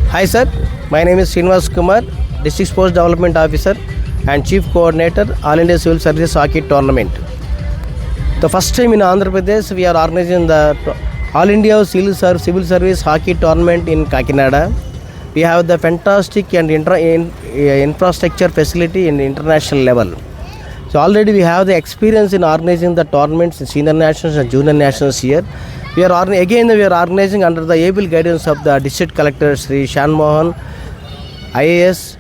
Hi sir, my name is Srinivas Kumar, District Sports Development Officer and Chief Coordinator, All India Civil Service Hockey Tournament. The first time in Andhra Pradesh we are organizing the All India Civil Service Hockey Tournament in Kakinada. We have the fantastic and infrastructure facility in international level. So already we have the experience in organizing the tournaments in senior nationals and junior nationals here. We are organizing under the able guidance of the District Collector Sri Shan Mohan, IAS,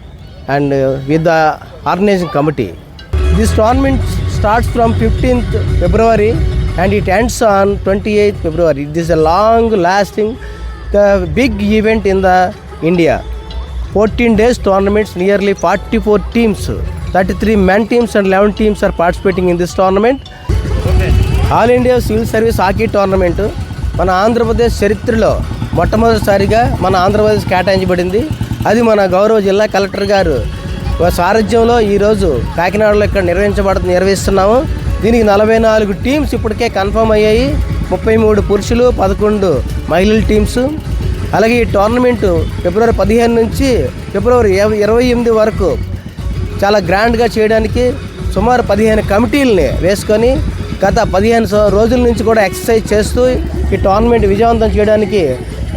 and with the organizing committee. This tournament starts from 15th February and it ends on 28th February. This is a long-lasting, big event in the India. 14 days tournaments, nearly 44 teams, 33 men teams and 11 teams are participating in this tournament. All India civil service hockey tournament మన ఆంధ్రప్రదేశ్ చరిత్రలో మొట్టమొదటిసారిగా మన ఆంధ్రప్రదేశ్ కేటాయించబడింది. అది మన గౌరవ జిల్లా collector గారు సారథ్యంలో ఈరోజు కాకినాడలో ఇక్కడ నిర్వహిస్తున్నాము. దీనికి 44 టీమ్స్ ఇప్పటికే కన్ఫర్మ్ అయ్యాయి. 33 పురుషులు, 11 మహిళల టీమ్స్. అలాగే ఈ టోర్నమెంటు ఫిబ్రవరి 15 నుంచి ఫిబ్రవరి 28 వరకు చాలా గ్రాండ్గా చేయడానికి సుమారు 15 కమిటీలని వేసుకొని గత 15 రోజుల నుంచి కూడా ఎక్సర్సైజ్ చేస్తూ ఈ టోర్నమెంట్ విజయవంతం చేయడానికి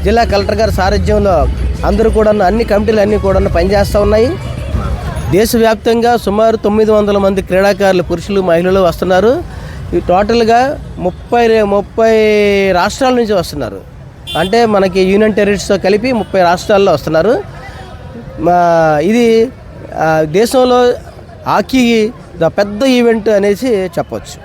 జిల్లా కలెక్టర్ గారి సారథ్యంలో అందరూ కూడా అన్ని కమిటీలు అన్నీ కూడా పనిచేస్తూ ఉన్నాయి. దేశవ్యాప్తంగా సుమారు 900 మంది క్రీడాకారులు పురుషులు మహిళలు వస్తున్నారు. ఈ టోటల్గా 30 రాష్ట్రాల నుంచి వస్తున్నారు. అంటే మనకి యూనియన్ టెరిటరీస్తో కలిపి 30 రాష్ట్రాల్లో వస్తున్నారు. ఇది దేశంలో హాకీ పెద్ద ఈవెంట్ అనేసి చెప్పవచ్చు.